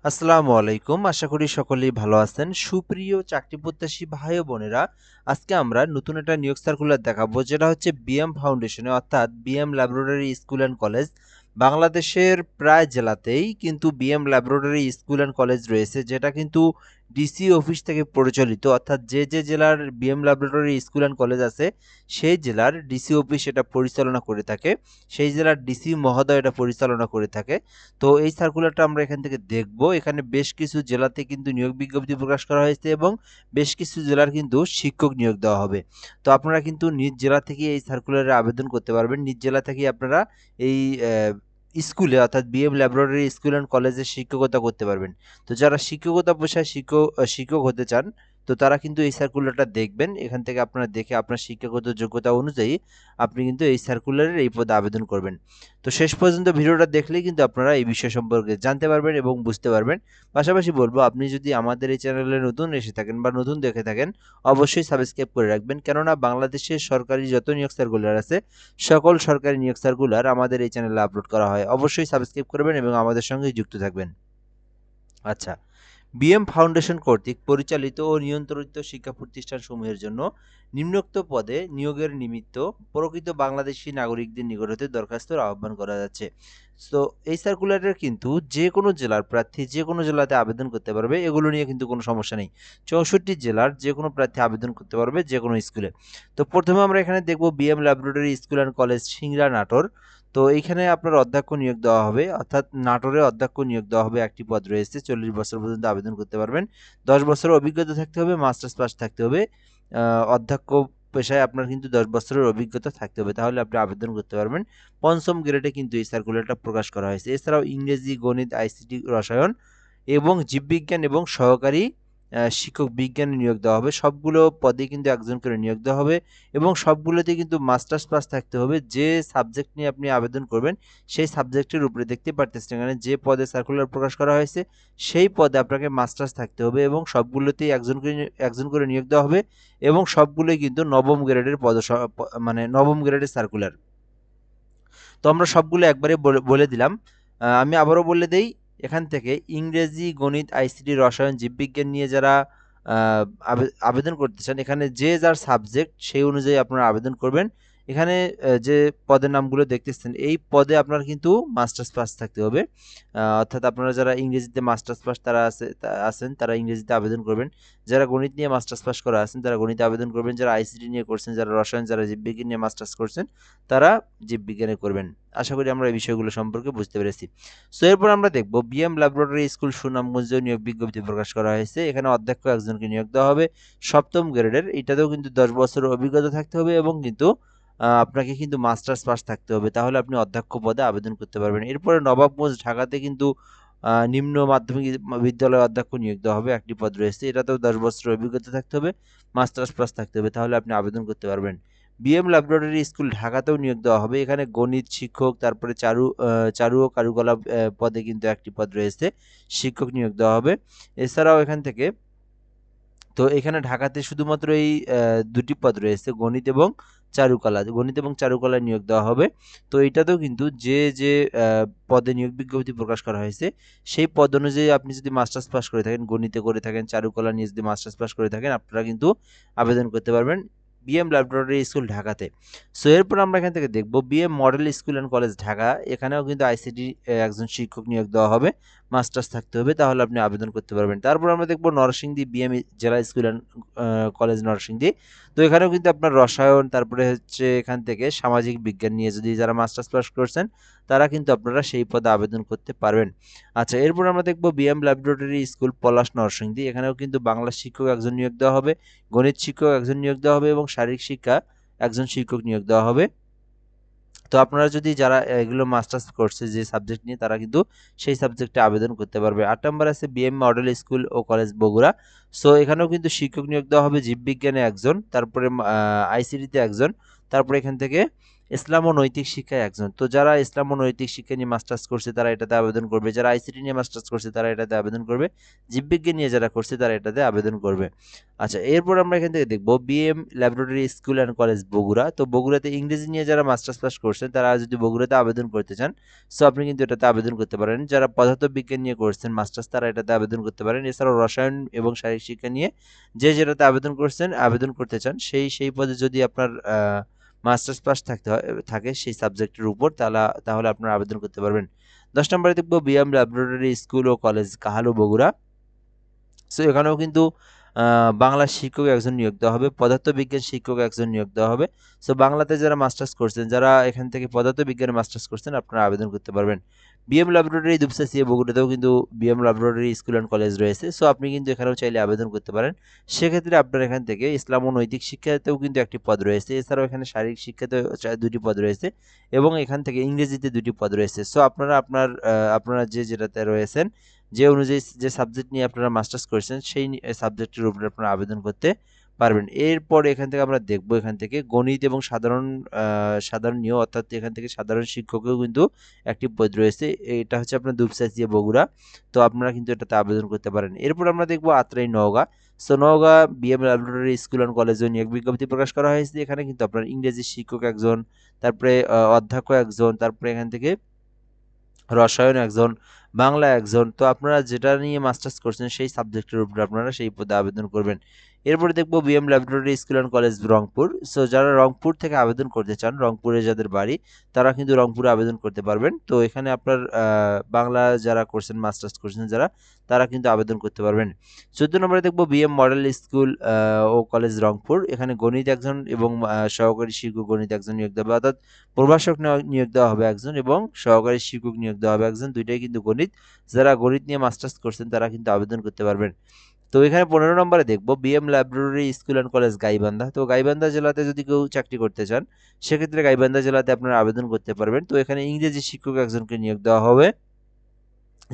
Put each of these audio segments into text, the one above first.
আসসালামু আলাইকুম। আশা করি সকলেই ভালো আছেন। সুপ্রিয় চাকরি প্রত্যাশী ভাই ও বোনেরা, আজকে আমরা নতুন একটা নিয়োগ সার্কুলার দেখাবো, যেটা হচ্ছে বিএম ফাউন্ডেশনে অর্থাৎ BM laboratory school and college. বাংলাদেশের প্রায় জেলাতেই কিন্তু BM laboratory school and college রয়েছে, যেটা কিন্তু ডিসি অফিস থেকে পরিচালিত। অর্থাৎ যে জেলার BM laboratory school and college আছে, সেই জেলার ডিসি অফিস এটা পরিচালনা করে থাকে, সেই জেলার ডিসি মহোদয় এটা পরিচালনা করে থাকে। তো এই সার্কুলারটা আমরা এখান থেকে দেখব। এখানে বেশ কিছু জেলাতে কিন্তু নিয়োগ বিজ্ঞপ্তি প্রকাশ করা হয়েছে এবং বেশ কিছু জেলার কিন্তু শিক্ষক নিয়োগ দেওয়া হবে। তো আপনারা কিন্তু নিজ জেলা থেকে এই সার্কুলারে আবেদন করতে পারবেন। নিজ জেলা থেকে আপনারা এই স্কুলে অর্থাৎ বিএম ল্যাবরেটরি স্কুল অ্যান্ড কলেজে শিক্ষকতা করতে পারবেন। তো যারা শিক্ষকতা পেশায় শিক্ষক হতে চান, তো তারা কিন্তু এই সার্কুলারটা দেখবেন। এখান থেকে আপনারা দেখে আপনার শিক্ষাগত যোগ্যতা অনুযায়ী আপনি কিন্তু এই সার্কুলারের এই পদে আবেদন করবেন। তো শেষ পর্যন্ত ভিডিওটা দেখলেই কিন্তু আপনারা এই বিষয় সম্পর্কে জানতে পারবেন এবং বুঝতে পারবেন। পাশাপাশি বলবো, আপনি যদি আমাদের এই চ্যানেলে নতুন এসে থাকেন বা নতুন দেখে থাকেন, অবশ্যই সাবস্ক্রাইব করে রাখবেন। কেননা বাংলাদেশের সরকারি যত নিয়োগ সার্কুলার আছে, সকল সরকারি নিয়োগ সার্কুলার আমাদের এই চ্যানেলে আপলোড করা হয়। অবশ্যই সাবস্ক্রাইব করবেন এবং আমাদের সঙ্গে যুক্ত থাকবেন। আচ্ছা, বিএম ফাউন্ডেশন কর্তৃক পরিচালিত ও নিয়ন্ত্রিত শিক্ষা প্রতিষ্ঠানসমূহের জন্য নিম্নোক্ত পদে নিয়োগের নিমিত্ত প্রকৃত বাংলাদেশী নাগরিকদের নিকট হতে দরখাস্তর আহ্বান করা যাচ্ছে। তো এই সার্কুলারের কিন্তু যে কোনো জেলার প্রার্থী যে কোনো জেলাতে আবেদন করতে পারবে, এগুলো নিয়ে কিন্তু কোনো সমস্যা নেই। 64 জেলার যে কোনো প্রার্থী আবেদন করতে পারবে যে কোনো স্কুলে। তো প্রথমে আমরা এখানে দেখব BM laboratory school and college, Singra, Natore. তো এইখানে আপনার অধ্যক্ষ নিয়োগ দেওয়া হবে, অর্থাৎ নাটোরে অধ্যক্ষ নিয়োগ দেওয়া হবে। একটি পদ রয়েছে, 40 বছর পর্যন্ত আবেদন করতে পারবেন। 10 বছরের অভিজ্ঞতা থাকতে হবে, মাস্টার্স পাস থাকতে হবে। অধ্যক্ষ পেশায় আপনার কিন্তু 10 বছরের অভিজ্ঞতা থাকতে হবে, তাহলে আপনি আবেদন করতে পারবেন। পঞ্চম গ্রেডে কিন্তু এই সার্কুলারটা প্রকাশ করা হয়েছে। এছাড়াও ইংরেজি, গণিত, আইসিটি, রসায়ন এবং জীববিজ্ঞান এবং সহকারী শিক্ষক বিজ্ঞানে নিয়োগ দেওয়া হবে। সবগুলো পদে কিন্তু একজন করে নিয়োগ দেওয়া হবে এবং সবগুলোতে কিন্তু মাস্টার্স পাস থাকতে হবে। যে সাবজেক্ট নিয়ে আপনি আবেদন করবেন, সেই সাবজেক্টের উপরে দেখতে পারতেছেন এখানে যে পদে সার্কুলার প্রকাশ করা হয়েছে, সেই পদে আপনাকে মাস্টার্স থাকতে হবে এবং সবগুলোতেই একজন করে নিয়োগ দেওয়া হবে এবং সবগুলোই কিন্তু নবম গ্রেডের মানে নবম গ্রেডের সার্কুলার। তো আমরা সবগুলো একবারে বলে দিলাম। আমি আবারও বলে দেই, এখান থেকে ইংরেজি, গণিত, আইসিটি, রসায়ন, জীববিজ্ঞান নিয়ে যারা আবেদন করতে চান, এখানে যে যার সাবজেক্ট সেই অনুযায়ী আপনারা আবেদন করবেন। এখানে যে পদের নামগুলো দেখতেছেন, এই পদে আপনার কিন্তু মাস্টার্স পাস থাকতে হবে। অর্থাৎ আপনারা যারা ইংরেজিতে মাস্টার্স পাস আছেন তারা ইংরেজিতে আবেদন করবেন। যারা গণিত নিয়ে মাস্টার্স পাস করা আছেন তারা গণিতে আবেদন করবেন। যারা আইসিটি নিয়ে করছেন, যারা রসায়ন, যারা জীববিজ্ঞান নিয়ে মাস্টার্স করছেন, তারা জীববিজ্ঞানে করবেন। আশা করি আমরা এই বিষয়গুলো সম্পর্কে বুঝতে পেরেছি। সো এরপর আমরা দেখব বিএম ল্যাবরেটরি স্কুল সুনামগঞ্জ নিয়োগ বিজ্ঞপ্তি প্রকাশ করা হয়েছে। এখানে অধ্যক্ষ একজনকে নিয়োগ দেওয়া হবে, সপ্তম গ্রেডের। এটাতেও কিন্তু 10 বছরের অভিজ্ঞতা থাকতে হবে এবং কিন্তু আপনাকে কিন্তু মাস্টার্স পাস থাকতে হবে, তাহলে আপনি অধ্যক্ষ পদে আবেদন করতে পারবেন। এরপরে নবাবগঞ্জ, ঢাকাতে কিন্তু নিম্ন মাধ্যমিক বিদ্যালয়ের অধ্যক্ষ নিয়োগ দেওয়া হবে, একটি পদ রয়েছে। এটাতেও 10 বছরের অভিজ্ঞতা থাকতে হবে, মাস্টার্স পাস থাকতে হবে, তাহলে আপনি আবেদন করতে পারবেন। বিএম ল্যাবরেটরি স্কুল ঢাকাতেও নিয়োগ দেওয়া হবে। এখানে গণিত শিক্ষক, তারপরে চারু ও কারুকলা পদে কিন্তু একটি পদ রয়েছে, শিক্ষক নিয়োগ দেওয়া হবে। এছাড়াও এখান থেকে, তো এখানে ঢাকাতে শুধুমাত্র এই দুটি পদ রয়েছে, গণিত এবং চারুকলায় নিয়োগ দেওয়া হবে। তো এটাতেও কিন্তু যে পদে নিয়োগ বিজ্ঞপ্তি প্রকাশ করা হয়েছে, সেই পদ অনুযায়ী আপনি যদি মাস্টার্স পাস করে থাকেন, গণিতে করে থাকেন, চারুকলা নিয়ে যদি মাস্টার্স পাস করে থাকেন, আপনারা কিন্তু আবেদন করতে পারবেন বিএম ল্যাবরেটরি স্কুল ঢাকাতে। সো এরপর আমরা এখান থেকে দেখব BM model school and college Dhaka. এখানেও কিন্তু আইসিটি একজন শিক্ষক নিয়োগ দেওয়া হবে, মাস্টার্স থাকতে হবে, তাহলে আপনি আবেদন করতে পারবেন। তারপর আমরা দেখব নরসিংদী বিএম জেলা স্কুল অ্যান্ড কলেজ নরসিংদী। তো এখানেও কিন্তু আপনার রসায়ন, তারপরে হচ্ছে এখান থেকে সামাজিক বিজ্ঞান নিয়ে যদি যারা মাস্টার্স পাস করছেন, তারা কিন্তু আপনারা সেই পদে আবেদন করতে পারবেন। আচ্ছা, এরপর আমরা দেখব বিএম ল্যাবরেটরি স্কুল পলাশ নরসিংদী। এখানেও কিন্তু বাংলা শিক্ষক একজন নিয়োগ দেওয়া হবে, গণিত শিক্ষক একজন নিয়োগ দেওয়া হবে এবং শারীরিক শিক্ষা একজন শিক্ষক নিয়োগ দেওয়া হবে। তো আপনারা যদি যারা এগুলো মাস্টার্স করছে যে সাবজেক্ট নিয়ে, তারা কিন্তু সেই সাবজেক্টে আবেদন করতে পারবে। 8 নম্বর আছে বিএম মডেল স্কুল ও কলেজ বগুড়া। সো এখানেও কিন্তু শিক্ষক নিয়োগ দেওয়া হবে, জীববিজ্ঞানে একজন, তারপরে আইসিটিতে একজন, তারপরে এখান থেকে ইসলাম ও নৈতিক শিক্ষায় একজন। তো যারা ইসলাম ও নৈতিক শিক্ষা নিয়ে মাস্টার্স করছে তারা এটাতে আবেদন করবে, যারা আইসিটি নিয়ে মাস্টার্স করছে তারা এটাতে আবেদন করবে, জীববিজ্ঞান নিয়ে যারা করছে তারা এটাতে আবেদন করবে। আচ্ছা, এরপর আমরা এখান থেকে দেখব BM laboratory school and college Bogura. তো বগুড়াতে ইংরেজি নিয়ে যারা মাস্টার্স পাস করছেন তারা যদি বগুড়াতে আবেদন করতে চান, সো আপনি কিন্তু এটাতে আবেদন করতে পারেন। যারা পদার্থবিজ্ঞান নিয়ে করছেন মাস্টার্স তারা এটাতে আবেদন করতে পারেন। এছাড়াও রসায়ন এবং শারীরিক শিক্ষা নিয়ে যে যেটাতে আবেদন করছেন আবেদন করতে চান, সেই পদে যদি আপনার মাস্টার্স পাস থাকে সেই সাবজেক্টের উপর, তাহলে আপনারা আবেদন করতে পারবেন। 10 নম্বরে দেখব বিএম ল্যাবরেটরি স্কুল ও কলেজ কাহালু বগুড়া। সো এখানেও কিন্তু বাংলা শিক্ষক একজন নিয়োগ দেওয়া হবে, পদার্থবিজ্ঞান শিক্ষক একজন নিয়োগ দেওয়া হবে। সো বাংলাতে যারা মাস্টার্স করছেন, যারা এখান থেকে পদার্থবিজ্ঞানে মাস্টার্স করছেন আপনারা আবেদন করতে পারবেন। বিএম ল্যাবরেটরি দুপচাচিয়া বগুড়াতেও কিন্তু BM laboratory school and college রয়েছে। সো আপনি কিন্তু এখানেও চাইলে আবেদন করতে পারেন। সেক্ষেত্রে আপনার এখান থেকে ইসলাম ও নৈতিক শিক্ষাতেও কিন্তু একটি পদ রয়েছে, এছাড়াও এখানে শারীরিক শিক্ষাতেও দুটি পদ রয়েছে এবং এখান থেকে ইংরেজিতে দুটি পদ রয়েছে। সো আপনারা যেটাতে রয়েছেন, যে অনুযায়ী যে সাবজেক্ট নিয়ে আপনারা মাস্টার্স করেছেন সেই সাবজেক্টের উপরে আপনারা আবেদন করতে পারবেন। এরপর এখান থেকে আমরা দেখব এখান থেকে গণিত এবং সাধারণ নিয়োগ, অর্থাৎ এখান থেকে সাধারণ শিক্ষকেও কিন্তু একটি পদ রয়েছে। এটা হচ্ছে আপনার দুপচাচিয়া বগুড়া। তো আপনারা কিন্তু এটাতে আবেদন করতে পারেন। এরপর আমরা দেখব Atrai Naogaon. So Naogaon BM laboratory school and কলেজে নিয়োগ বিজ্ঞপ্তি প্রকাশ করা হয়েছে। এখানে কিন্তু আপনার ইংরেজি শিক্ষক একজন, তারপরে অধ্যক্ষ একজন, তারপরে এখান থেকে রসায়ন একজন, বাংলা একজন। তো আপনারা যেটা নিয়ে মাস্টার্স করছেন সেই সাবজেক্টের উপরে আপনারা সেই পদে আবেদন করবেন। এরপরে দেখবো BM laboratory school and college Rangpur. So যারা রংপুর থেকে আবেদন করতে চান, রংপুরে যাদের বাড়ি তারা কিন্তু রংপুরে আবেদন করতে পারবেন। তো এখানে আপনার বাংলা যারা করছেন, মাস্টার্স করছেন যারা, তারা কিন্তু আবেদন করতে পারবেন। 14 নম্বরে দেখবো বিএম মডেল স্কুল ও কলেজ রংপুর। এখানে গণিত একজন এবং সহকারী শিক্ষক গণিত একজন নিয়োগ দেবে, অর্থাৎ প্রভাষক নিয়োগ দেওয়া হবে একজন এবং সহকারী শিক্ষক নিয়োগ দেওয়া হবে একজন, দুইটাই কিন্তু গণিত। যারা গণিত নিয়ে মাস্টার্স করছেন তারা কিন্তু আবেদন করতে পারবেন। তো এখানে 15 নম্বরে দেখব BM library school and college Gaibandha. তো গাইবান্ধা জেলাতে যদি কেউ চাকরি করতে চান সেক্ষেত্রে গাইবান্ধা জেলাতে আপনারা আবেদন করতে পারবেন। তো এখানে ইংরেজি শিক্ষক একজনকে নিয়োগ দেওয়া হবে।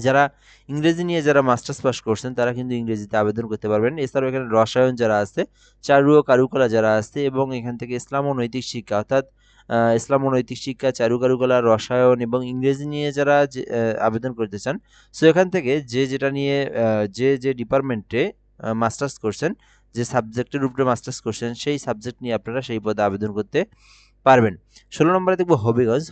যারা ইংরেজি নিয়ে যারা মাস্টার্স পাস করছেন তারা কিন্তু ইংরেজিতে আবেদন করতে পারবেন। এছাড়াও এখানে রসায়ন যারা আছে, চারু ও কারুকলা যারা আছে এবং এখান থেকে ইসলাম ও নৈতিক শিক্ষা, অর্থাৎ ইসলাম ও নৈতিক শিক্ষা, চারু কারুকলা, রসায়ন এবং ইংরেজি নিয়ে যারা আবেদন করতে চান, সো এখান থেকে যেটা নিয়ে যে ডিপার্টমেন্টে মাস্টার্স করছেন, যে সাবজেক্টের উপরে মাস্টার্স করছেন সেই সাবজেক্ট নিয়ে আপনারা সেই পদে আবেদন করতে পারবেন। 16 নম্বরে দেখবো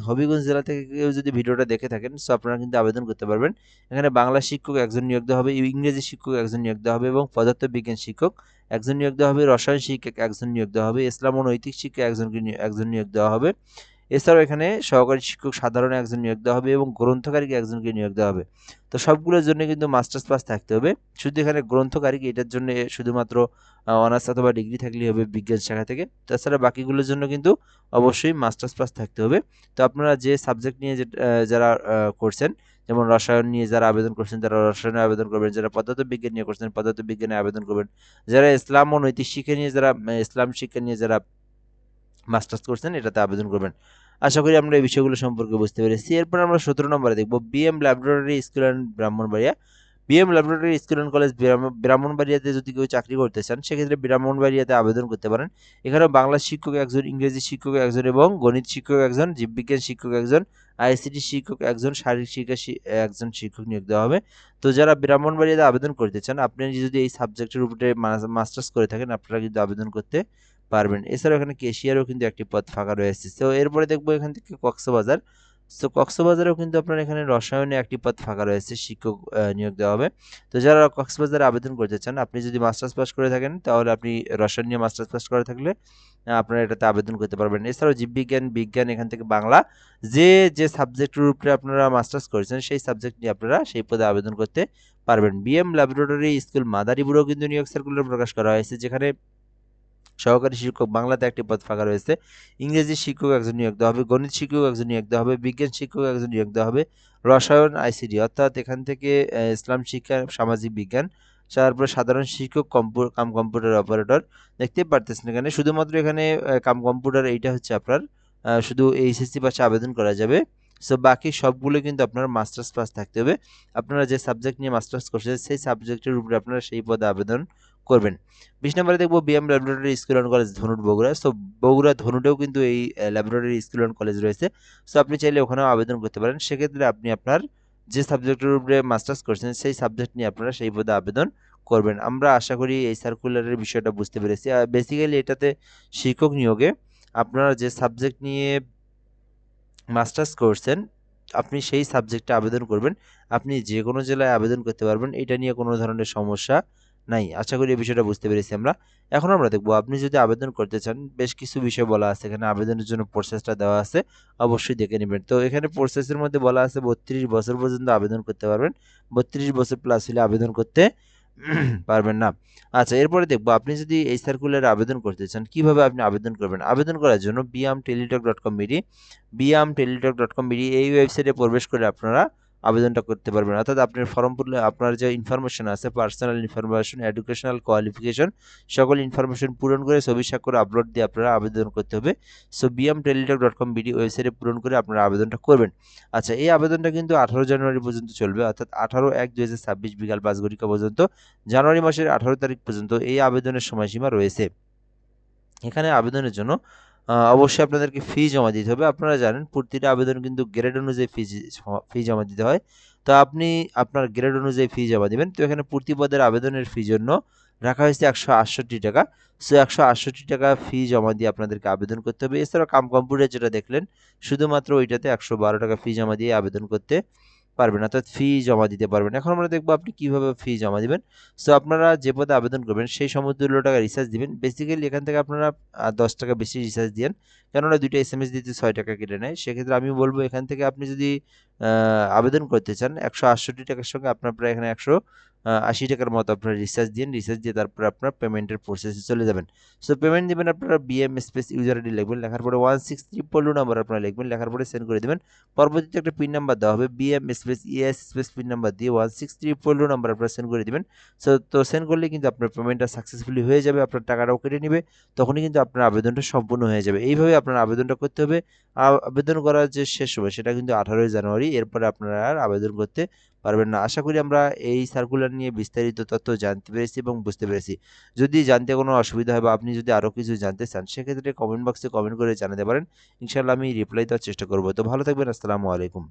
হবিগঞ্জ জেলা থেকে কেউ যদি ভিডিওটা দেখে থাকেন সো আপনারা কিন্তু আবেদন করতে পারবেন। এখানে বাংলা শিক্ষক একজন নিয়োগ দেওয়া হবে, ইংরেজি শিক্ষক একজন নিয়োগ দেওয়া হবে এবং পদার্থবিজ্ঞান শিক্ষক একজন নিয়োগ দেওয়া হবে, রসায়ন শিক্ষক একজন নিয়োগ দেওয়া হবে, ইসলাম ও নৈতিক শিক্ষা একজন নিয়োগ দেওয়া হবে। এছাড়াও এখানে সহকারী শিক্ষক সাধারণ একজন নিয়োগ দেওয়া হবে এবং গ্রন্থকারীকে একজনকে নিয়োগ দেওয়া হবে। তো সবগুলোর জন্য কিন্তু মাস্টার্স পাস থাকতে হবে। শুধু এখানে গ্রন্থকারীকে এটার জন্য শুধুমাত্র অনার্স অথবা ডিগ্রি থাকলেই হবে বিজ্ঞান শাখা থেকে। তাছাড়া বাকিগুলোর জন্য কিন্তু অবশ্যই মাস্টার্স পাস থাকতে হবে। তো আপনারা যে সাবজেক্ট নিয়ে যারা করছেন, যেমন রসায়ন নিয়ে যারা আবেদন করছেন তারা রসায়নে আবেদন করবেন, যারা পদার্থবিজ্ঞান নিয়ে করছেন পদার্থবিজ্ঞানে আবেদন করবেন, যারা ইসলাম ও নৈতিক শিক্ষা নিয়ে ইসলাম শিক্ষা নিয়ে যারা মাস্টার্স করছেন এটাতে আবেদন করবেন। আশা করি আমরা এই বিষয়গুলো সম্পর্কে বুঝতে পেরেছি। এরপর আমরা 17 নম্বরে দেখব BM laboratory school and Brahmanbaria. BM laboratory school and college ব্রাহ্মণবাড়িয়াতে যদি কেউ চাকরি করতে চান সেক্ষেত্রে ব্রাহ্মণবাড়িয়াতে আবেদন করতে পারেন। এখানেও বাংলা শিক্ষক একজন, ইংরেজি শিক্ষক একজন এবং গণিত শিক্ষক একজন, জীববিজ্ঞান শিক্ষক একজন, আইসিটি শিক্ষক একজন, শারীরিক শিক্ষা একজন শিক্ষক নিয়োগ দেওয়া হবে। তো যারা ব্রাহ্মণবাড়িয়াতে আবেদন করতে চান, আপনি যদি এই সাবজেক্টের উপরে মাস্টার্স করে থাকেন আপনারা কিন্তু আবেদন করতে পারবেন। এছাড়াও এখানে কেশিয়ারও কিন্তু একটি পদ ফাঁকা রয়েছে। তো এরপরে দেখবো এখান থেকে কক্সবাজার। তো কক্সবাজারেও কিন্তু আপনার এখানে রসায়নে একটি পদ ফাঁকা রয়েছে, শিক্ষক নিয়োগ দেওয়া হবে। তো যারা কক্সবাজারে আবেদন করতে চান, আপনি যদি মাস্টার্স পাস করে থাকেন তাহলে আপনি রসায়ন নিয়ে মাস্টার্স পাস করে থাকলে আপনারা এটাতে আবেদন করতে পারবেন। এছাড়াও জীববিজ্ঞান, বিজ্ঞান, এখান থেকে বাংলা, যে সাবজেক্টের উপরে আপনারা মাস্টার্স করেছেন সেই সাবজেক্ট নিয়ে আপনারা সেই পদে আবেদন করতে পারবেন। বিএম ল্যাবরেটরি স্কুল মাদারীপুরেও কিন্তু নিয়োগ সার্কুলার প্রকাশ করা হয়েছে, যেখানে সহকারী শিক্ষক বাংলাতে একটি পদ ফাঁকা রয়েছে, ইংরেজি শিক্ষক একজন নিয়োগ দেওয়া হবে, গণিত শিক্ষক একজন নিয়োগ দেওয়া হবে, বিজ্ঞান শিক্ষক একজন নিয়োগ দেওয়া হবে, রসায়ন, আইসিটি, অর্থাৎ এখান থেকে ইসলাম শিক্ষা, সামাজিক বিজ্ঞান, তারপরে সাধারণ শিক্ষক, কম্পিউটার অপারেটর। দেখতে পারতেছেন এখানে শুধুমাত্র এখানে কম্পিউটার এইটা হচ্ছে আপনার শুধু এইচএসসি পাশে আবেদন করা যাবে। সো বাকি সবগুলো কিন্তু আপনার মাস্টার্স পাস থাকতে হবে। আপনারা যে সাবজেক্ট নিয়ে মাস্টার্স করছেন সেই সাবজেক্টের উপরে আপনারা সেই পদে আবেদন করবেন। 20 নম্বরে দেখবো BM laboratory school and college Dhunat Bogura. So Bogura ধনুটেও কিন্তু এই ল্যাবরেটরি স্কুল অ্যান্ড কলেজ রয়েছে। সো আপনি চাইলে ওখানেও আবেদন করতে পারেন। সেক্ষেত্রে আপনি আপনার যে সাবজেক্টের উপরে মাস্টার্স করছেন সেই সাবজেক্ট নিয়ে আপনারা সেই পদে আবেদন করবেন। আমরা আশা করি এই সার্কুলারের বিষয়টা বুঝতে পেরেছি। বেসিক্যালি এটাতে শিক্ষক নিয়োগে আপনারা যে সাবজেক্ট নিয়ে মাস্টার্স করছেন আপনি সেই সাবজেক্টে আবেদন করবেন। আপনি যে কোনো জেলায় আবেদন করতে পারবেন। এটা নিয়ে কোনো ধরনের সমস্যা নাই। আশা করি এই বিষয়টা বুঝতে পেরেছি আমরা। এখন আমরা দেখব আপনি যদি আবেদন করতে চান বেশ কিছু বিষয় বলা আছে এখানে আবেদনের জন্য প্রসেসটা দেওয়া আছে। অবশ্যই দেখে নেবেন। তো এখানে প্রসেসের মধ্যে বলা আছে 32 বছর পর্যন্ত আবেদন করতে পারবেন। 32 বছর প্লাস হলে আবেদন করতে পারবেন না। আচ্ছা এরপরে দেখবো আপনি যদি এই সার্কুলারে আবেদন করতে চান কিভাবে আপনি আবেদন করবেন। আবেদন করার জন্য biamteletalk.com.bd এই ওয়েবসাইটে প্রবেশ করে আপনারা আবেদনটা করতে পারবেন। অর্থাৎ আপনার ফর্ম পূরণে আপনার যে ইনফরমেশন আছে পার্সোনাল ইনফরমেশন, এডুকেশনাল কোয়ালিফিকেশন সকল ইনফরমেশন পূরণ করে ছবি স্বাক্ষর আপলোড দিয়ে আপনারা আবেদন করতে হবে। সো biamteletalk.com.bd ওয়েবসাইটে পূরণ করে আপনারা আবেদনটা করবেন। আচ্ছা এই আবেদনটা কিন্তু 18 জানুয়ারি পর্যন্ত চলবে অর্থাৎ 18/1/2026 বিকাল 5 ঘটিকা পর্যন্ত জানুয়ারি মাসের 18 তারিখ পর্যন্ত এই আবেদনের সময়সীমা রয়েছে। এখানে আবেদনের জন্য অবশ্যই আপনাদেরকে ফি জমা দিতে হবে। আপনারা জানেন প্রতিটা আবেদন কিন্তু গ্রেড অনুযায়ী ফি জমা দিতে হয়। তো আপনি আপনার গ্রেড অনুযায়ী ফি জমা দিবেন। তো এখানে প্রতি পদের আবেদনের ফি জন্য রাখা হয়েছে 168 টাকা। সো 168 টাকা ফি জমা দিয়ে আপনাদেরকে আবেদন করতে হবে। এছাড়াও কম্পিউটার যেটা দেখলেন শুধুমাত্র ওইটাতে 112 টাকা ফি জমা দিয়ে আবেদন করতে পারবেন অর্থাৎ ফি জমা দিতে পারবেন। এখন আমরা দেখবো আপনি কিভাবে ফি জমা দিবেন। সো আপনারা যে পদে আবেদন করবেন সেই সমতুল্য টাকা রিচার্জ দিবেন। বেসিক্যালি এখান থেকে আপনারা 10 টাকা বেশি রিচার্জ দিয়েন, কেননা দুইটা এসএমএস দিতে 6 টাকা কেটে নেয়। সেক্ষেত্রে আমি বলবো এখান থেকে আপনি যদি আবেদন করতে চান 168 টাকার সঙ্গে আপনার প্রায় এখানে 180 টাকার মতো আপনার রিচার্জ দিন। রিচার্জ দিয়ে তারপরে আপনার পেমেন্টের প্রসেসে চলে যাবেন। সো পেমেন্ট দিবেন আপনারা বিএম স্পেস ইউজার আইডি লিখবেন, লেখার পরে 163 নাম্বার আপনারা লিখবেন, লেখার পরে সেন্ড করে দিবেন। পরবর্তীতে একটা পিন নাম্বার দেওয়া হবে BM space ES space pin number দিয়ে 163 নাম্বার আপনারা সেন্ড করে দিবেন। সো তো সেন্ড করলে কিন্তু আপনার পেমেন্টটা সাকসেসফুলি হয়ে যাবে, আপনার টাকাটাও কেটে নেবে, তখনই কিন্তু আপনার আবেদনটা সম্পূর্ণ হয়ে যাবে। এইভাবে আপনার আবেদনটা করতে হবে। আবেদন করার যে শেষ হবে সেটা কিন্তু 18 জানুয়ারি, এরপরে আপনারা আর আবেদন করতে পারবেন না। আশা করি আমরা এই সার্কুলার নিয়ে বিস্তারিত তথ্য জানতে পেরেছি এবং বুঝতে পেরেছি। যদি জানতে কোনো অসুবিধা হয় বা আপনি যদি আরও কিছু জানতে চান সেক্ষেত্রে কমেন্ট বক্সে কমেন্ট করে জানাতে পারেন। ইনশাআল্লাহ আমি রিপ্লাই দেওয়ার চেষ্টা করব। তো ভালো থাকবেন। আসসালামু আলাইকুম।